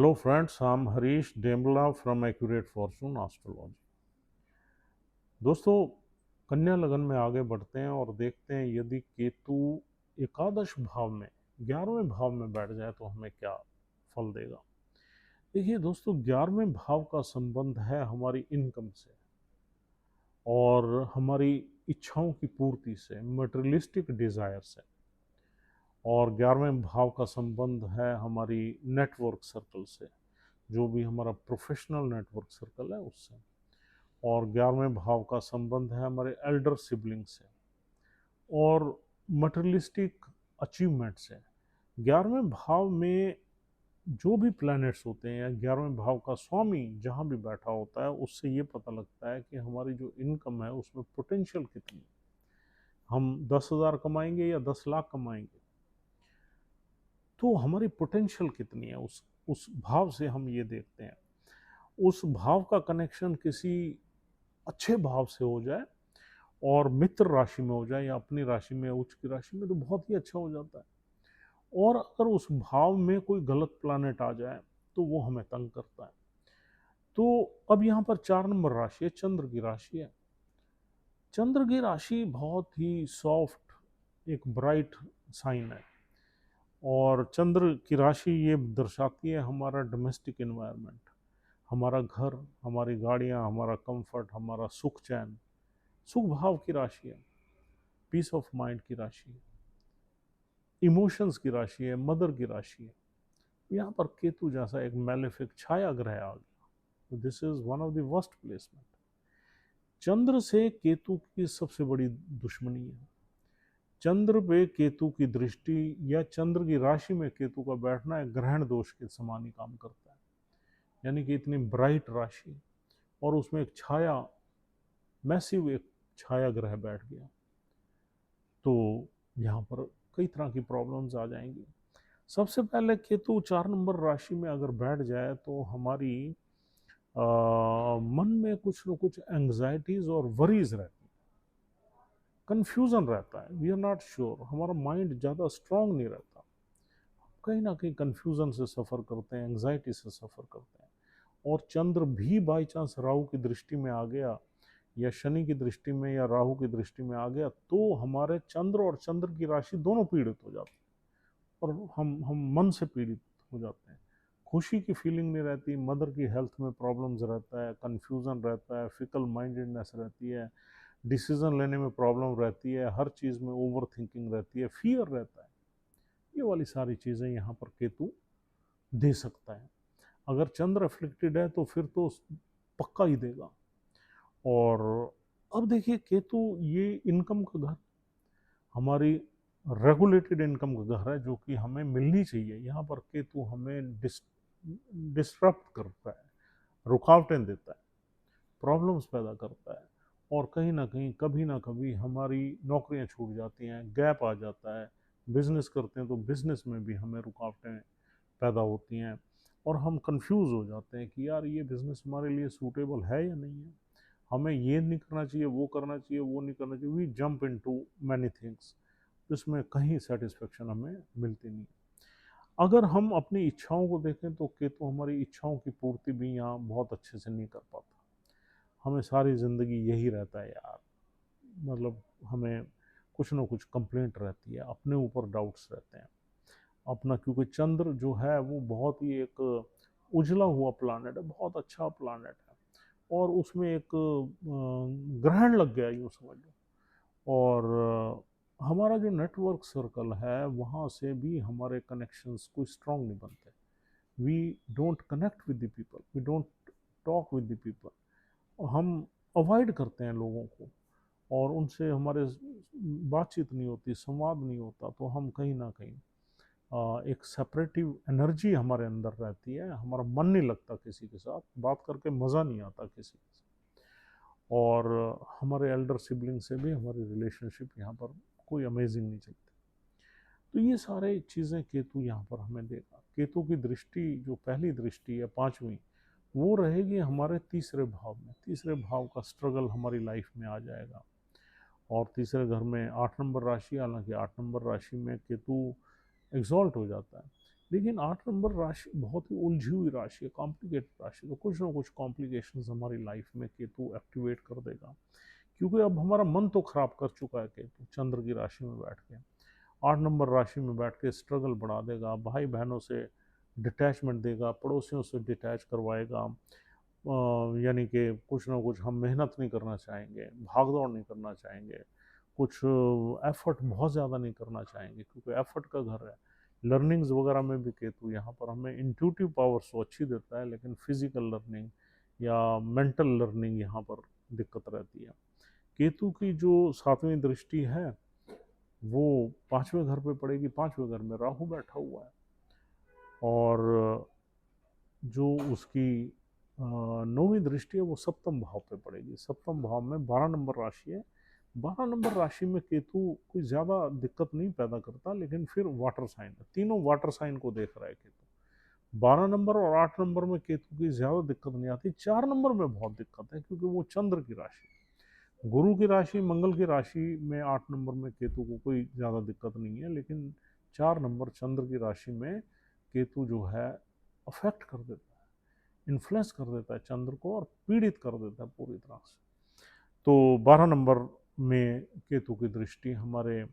Hello friends, I'm Harish Dembla from Accurate Fortune Astrology। दोस्तों, कन्या लगन में आगे बढ़ते हैं और देखते हैं यदि केतु एकादश भाव में 11वें भाव में बैठ जाए तो हमें क्या फल देगा। देखिए दोस्तों, 11वें भाव का संबंध है हमारी इनकम से और हमारी इच्छाओं की पूर्ति से, मटेरियलिस्टिक डिजायर से। और 11वें भाव का संबंध है हमारी नेटवर्क सर्कल से, जो भी हमारा प्रोफेशनल नेटवर्क सर्कल है उससे। और 11वें भाव का संबंध है हमारे एल्डर सिबलिंग से और मटेरियलिस्टिक अचीवमेंट से। 11वें भाव में जो भी प्लैनेट्स होते हैं या 11वें भाव का स्वामी जहाँ भी बैठा होता है, उससे ये पता लगता है कि हमारी जो इनकम है उसमें पोटेंशियल कितनी है। हम 10,000 कमाएंगे या 10 लाख कमाएंगे, तो हमारी पोटेंशियल कितनी है उस भाव से हम ये देखते हैं। उस भाव का कनेक्शन किसी अच्छे भाव से हो जाए और मित्र राशि में हो जाए या अपनी राशि में, उच्च की राशि में, तो बहुत ही अच्छा हो जाता है। और अगर उस भाव में कोई गलत प्लैनेट आ जाए तो वो हमें तंग करता है। तो अब यहाँ पर 4 नंबर राशि है, चंद्र की राशि है। चंद्र की राशि बहुत ही सॉफ्ट, एक ब्राइट साइन है। और चंद्र की राशि ये दर्शाती है हमारा डोमेस्टिक एनवायरनमेंट, हमारा घर, हमारी गाड़ियाँ, हमारा कंफर्ट, हमारा सुख चैन। सुख भाव की राशि है, पीस ऑफ माइंड की राशि है, इमोशंस की राशि है, मदर की राशि है। यहाँ पर केतु जैसा एक मैलेफिक छाया ग्रह आ गया, तो this is one of the worst placement. चंद्र से केतु की सबसे बड़ी दुश्मनी है। चंद्र पे केतु की दृष्टि या चंद्र की राशि में केतु का बैठना एक ग्रहण दोष के समान ही काम करता है। यानी कि इतनी ब्राइट राशि और उसमें एक छाया, मैसिव एक छाया ग्रह बैठ गया, तो यहाँ पर कई तरह की प्रॉब्लम्स आ जाएंगी। सबसे पहले केतु 4 नंबर राशि में अगर बैठ जाए तो हमारी मन में कुछ न कुछ एंग्जाइटीज और वरीज रहती है, कंफ्यूजन रहता है, वी आर नॉट श्योर, हमारा माइंड ज़्यादा स्ट्रांग नहीं रहता, कहीं ना कहीं कंफ्यूजन से सफ़र करते हैं, एंग्जाइटी से सफ़र करते हैं। और चंद्र भी बाई चांस राहु की दृष्टि में आ गया या शनि की दृष्टि में या राहु की दृष्टि में आ गया, तो हमारे चंद्र और चंद्र की राशि दोनों पीड़ित हो जाते हैं और हम मन से पीड़ित हो जाते हैं। खुशी की फीलिंग नहीं रहती, मदर की हेल्थ में प्रॉब्लम्स रहता है, कंफ्यूजन रहता है, फिकल माइंडेडनेस रहती है, डिसीजन लेने में प्रॉब्लम रहती है, हर चीज़ में ओवर थिंकिंग रहती है, फियर रहता है। ये वाली सारी चीज़ें यहाँ पर केतु दे सकता है। अगर चंद्र अफ्लिक्टेड है तो फिर तो पक्का ही देगा। और अब देखिए, केतु ये इनकम का घर, हमारी रेगुलेटेड इनकम का घर है, जो कि हमें मिलनी चाहिए। यहाँ पर केतु हमें डिस्टरप्ट करता है, रुकावटें देता है, प्रॉब्लम्स पैदा करता है। और कहीं ना कहीं कभी ना कभी हमारी नौकरियां छूट जाती हैं, गैप आ जाता है, बिजनेस करते हैं तो बिजनेस में भी हमें रुकावटें पैदा होती हैं और हम कंफ्यूज हो जाते हैं कि यार ये बिजनेस हमारे लिए सूटेबल है या नहीं है, हमें ये नहीं करना चाहिए, वो करना चाहिए, वो नहीं करना चाहिए। We jump into many things, जिसमें कहीं सेटिस्फेक्शन हमें मिलती नहीं। अगर हम अपनी इच्छाओं को देखें तो केतु हमारी इच्छाओं की पूर्ति भी यहाँ बहुत अच्छे से नहीं कर पाता। हमें सारी ज़िंदगी यही रहता है यार, मतलब हमें कुछ ना कुछ कंप्लेंट रहती है, अपने ऊपर डाउट्स रहते हैं अपना, क्योंकि चंद्र जो है वो बहुत ही एक उजला हुआ प्लानट है, बहुत अच्छा प्लानट है और उसमें एक ग्रहण लग गया यूँ समझ लो। और हमारा जो नेटवर्क सर्कल है वहाँ से भी हमारे कनेक्शंस कोई स्ट्रांग नहीं बनते। We don't connect with the people, we don't talk with the people, हम अवॉइड करते हैं लोगों को और उनसे हमारे बातचीत नहीं होती, संवाद नहीं होता, तो हम कहीं ना कहीं एक सेपरेटिव एनर्जी हमारे अंदर रहती है, हमारा मन नहीं लगता किसी के साथ, बात करके मज़ा नहीं आता किसी के साथ। और हमारे एल्डर सिबलिंग से भी हमारी रिलेशनशिप यहाँ पर कोई अमेजिंग नहीं चलती। तो ये सारे चीज़ें केतु यहाँ पर हमें देगा। केतु की दृष्टि जो पहली दृष्टि है, पांचवी, वो रहेगी हमारे तीसरे भाव में। तीसरे भाव का स्ट्रगल हमारी लाइफ में आ जाएगा। और तीसरे घर में 8 नंबर राशि, हालांकि 8 नंबर राशि में केतु एग्जॉल्ट हो जाता है, लेकिन 8 नंबर राशि बहुत ही उलझी हुई राशि है, कॉम्प्लिकेटेड राशि, तो कुछ ना कुछ कॉम्प्लिकेशंस हमारी लाइफ में केतु एक्टिवेट कर देगा, क्योंकि अब हमारा मन तो खराब कर चुका है केतु चंद्र की राशि में बैठ के। 8 नंबर राशि में बैठ के स्ट्रगल बढ़ा देगा, भाई बहनों से डिटैचमेंट देगा, पड़ोसियों से डिटैच करवाएगा, यानी कि कुछ ना कुछ हम मेहनत नहीं करना चाहेंगे, भाग दौड़ नहीं करना चाहेंगे, कुछ एफर्ट बहुत ज़्यादा नहीं करना चाहेंगे, क्योंकि एफर्ट का घर है। लर्निंग्स वगैरह में भी केतु यहाँ पर हमें इंट्यूटिव पावर्स तो अच्छी देता है, लेकिन फिजिकल लर्निंग या मेंटल लर्निंग यहाँ पर दिक्कत रहती है। केतु की जो 7वीं दृष्टि है वो 5वें घर पे पड़ेगी, 5वें घर में राहु बैठा हुआ है, और जो उसकी 9वीं दृष्टि है वो सप्तम भाव पे पड़ेगी। सप्तम भाव में 12 नंबर राशि है। 12 नंबर राशि में केतु कोई ज़्यादा दिक्कत नहीं पैदा करता, लेकिन फिर वाटर साइन है, तीनों वाटर साइन को देख रहा है केतु। 12 नंबर और 8 नंबर में केतु की ज़्यादा दिक्कत नहीं आती, 4 नंबर में बहुत दिक्कत है, क्योंकि वो चंद्र की राशि है। गुरु की राशि, मंगल की राशि में 8 नंबर में केतु को कोई ज़्यादा दिक्कत नहीं है, लेकिन 4 नंबर चंद्र की राशि में केतु जो है अफेक्ट कर देता है, इन्फ्लुएंस कर देता है चंद्र को, और पीड़ित कर देता है पूरी तरह से। तो 12 नंबर में केतु की दृष्टि हमारे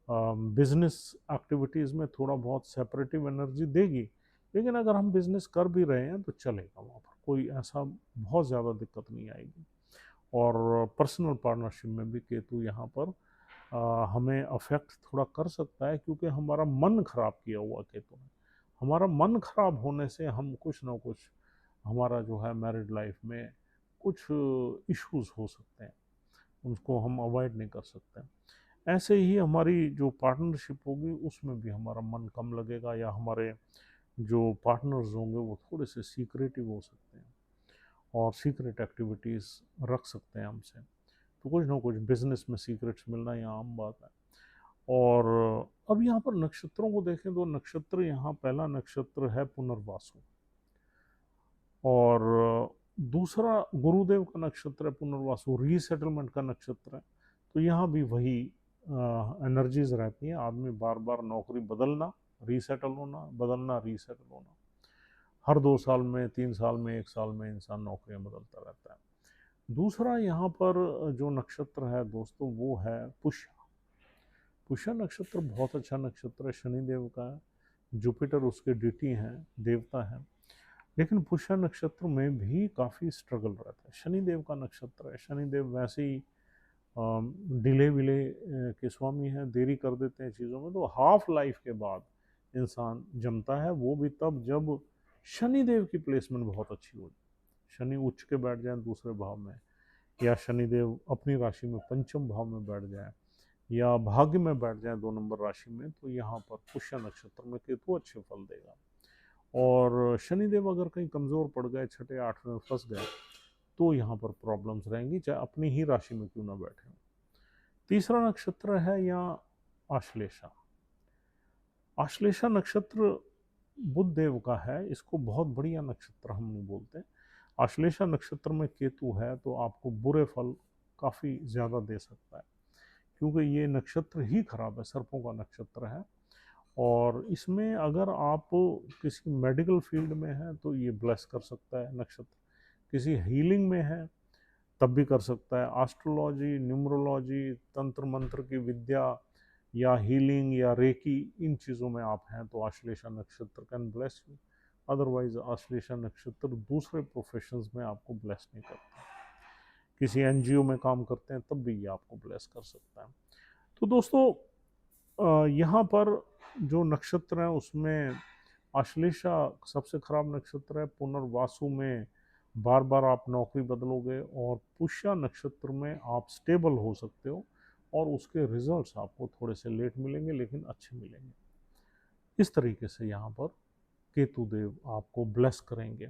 बिजनेस एक्टिविटीज़ में थोड़ा बहुत सेपरेटिव एनर्जी देगी, लेकिन अगर हम बिजनेस कर भी रहे हैं तो चलेगा, वहाँ पर कोई ऐसा बहुत ज़्यादा दिक्कत नहीं आएगी। और पर्सनल पार्टनरशिप में भी केतु यहाँ पर हमें अफेक्ट थोड़ा कर सकता है, क्योंकि हमारा मन खराब किया हुआ केतु ने। हमारा मन खराब होने से हम कुछ ना कुछ, हमारा जो है मैरिड लाइफ में कुछ इश्यूज हो सकते हैं, उनको हम अवॉइड नहीं कर सकते। ऐसे ही हमारी जो पार्टनरशिप होगी उसमें भी हमारा मन कम लगेगा, या हमारे जो पार्टनर्स होंगे वो थोड़े से सीक्रेटिव हो सकते हैं और सीक्रेट एक्टिविटीज़ रख सकते हैं हमसे। तो कुछ ना कुछ बिजनेस में सीक्रेट्स मिलना यहाँ आम बात है। और अब यहाँ पर नक्षत्रों को देखें तो नक्षत्र यहाँ पहला नक्षत्र है पुनर्वासु, और दूसरा गुरुदेव का नक्षत्र है पुनर्वासु, रीसेटलमेंट का नक्षत्र है। तो यहाँ भी वही एनर्जीज रहती हैं, आदमी बार बार नौकरी बदलना, रीसेटल होना, बदलना, रीसेटल होना। हर 2 साल में, 3 साल में, 1 साल में इंसान नौकरियां बदलता रहता है। दूसरा यहाँ पर जो नक्षत्र है दोस्तों वो है पुष्य। पुष्य नक्षत्र बहुत अच्छा नक्षत्र है, शनिदेव का है, जुपिटर उसके डिटी हैं, देवता है। लेकिन पुष्य नक्षत्र में भी काफ़ी स्ट्रगल रहता है, शनिदेव का नक्षत्र है। शनिदेव वैसे ही डिले विले के स्वामी हैं, देरी कर देते हैं चीज़ों में, तो हाफ लाइफ के बाद इंसान जमता है, वो भी तब जब शनिदेव की प्लेसमेंट बहुत अच्छी हो जाए। शनि उच्च के बैठ जाए दूसरे भाव में, या शनिदेव अपनी राशि में पंचम भाव में बैठ जाए, या भाग्य में बैठ जाए 2 नंबर राशि में, तो यहाँ पर पुष्य नक्षत्र में केतु अच्छे फल देगा। और शनिदेव अगर कहीं कमज़ोर पड़ गए, 6, 8 में फंस गए, तो यहाँ पर प्रॉब्लम्स रहेंगी, चाहे अपनी ही राशि में क्यों ना बैठे। तीसरा नक्षत्र है यहाँ आश्लेषा। आश्लेषा नक्षत्र बुध देव का है, इसको बहुत बढ़िया नक्षत्र हम नहीं बोलते। आश्लेषा नक्षत्र में केतु है तो आपको बुरे फल काफ़ी ज़्यादा दे सकता है, क्योंकि ये नक्षत्र ही खराब है, सर्पों का नक्षत्र है। और इसमें अगर आप किसी मेडिकल फील्ड में हैं तो ये ब्लेस कर सकता है नक्षत्र, किसी हीलिंग में है तब भी कर सकता है। एस्ट्रोलॉजी, न्यूमरोलॉजी, तंत्र मंत्र की विद्या, या हीलिंग, या रेकी, इन चीज़ों में आप हैं तो आश्लेषा नक्षत्र can bless you. Otherwise Ashlesha नक्षत्र दूसरे प्रोफेशंस में आपको ब्लेस नहीं करता। किसी एनजीओ में काम करते हैं तब भी ये आपको ब्लेस कर सकता है। तो दोस्तों यहाँ पर जो नक्षत्र हैं उसमें आश्लेषा सबसे खराब नक्षत्र है। पुनर्वासु में बार बार आप नौकरी बदलोगे, और पुष्य नक्षत्र में आप स्टेबल हो सकते हो, और उसके रिजल्ट्स आपको थोड़े से लेट मिलेंगे लेकिन अच्छे मिलेंगे। इस तरीके से यहाँ पर केतु देव आपको ब्लेस करेंगे,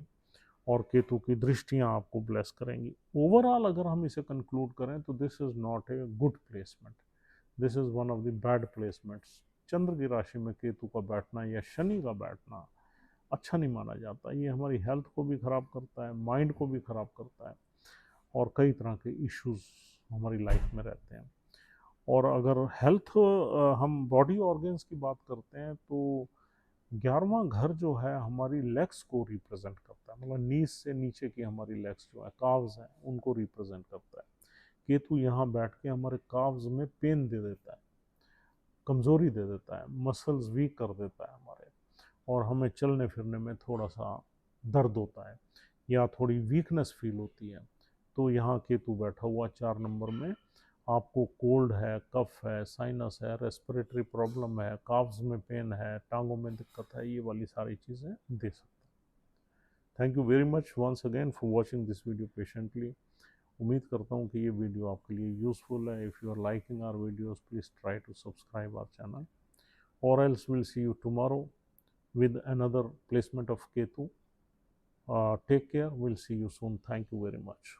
और केतु की दृष्टियाँ आपको ब्लेस करेंगी। ओवरऑल अगर हम इसे कंक्लूड करें तो this is not a good placement, this is one of the bad placements. चंद्र की राशि में केतु का बैठना या शनि का बैठना अच्छा नहीं माना जाता। ये हमारी हेल्थ को भी ख़राब करता है, माइंड को भी ख़राब करता है, और कई तरह के इश्यूज हमारी लाइफ में रहते हैं। और अगर हेल्थ हम बॉडी ऑर्गन्स की बात करते हैं तो 11वां घर जो है हमारी लेग्स को रिप्रेजेंट करता है, मतलब नीज से नीचे की हमारी लेग्स जो है, काव्स हैं, उनको रिप्रेजेंट करता है। केतु यहाँ बैठ के हमारे काव्स में पेन दे देता है, कमजोरी दे देता है, मसल्स वीक कर देता है हमारे, और हमें चलने फिरने में थोड़ा सा दर्द होता है या थोड़ी वीकनेस फील होती है। तो यहाँ केतु बैठा हुआ 4 नंबर में आपको कोल्ड है, कफ है, साइनस है, रेस्पिरेटरी प्रॉब्लम है, काफ्स में पेन है, टांगों में दिक्कत है, ये वाली सारी चीज़ें दे सकता है। Thank you very much once again for watching this video patiently. उम्मीद करता हूँ कि ये वीडियो आपके लिए यूज़फुल है। If you are liking our videos please try to subscribe our channel, और else we'll see you tomorrow with another placement of Ketu. Take care. We'll see you soon. Thank you very much.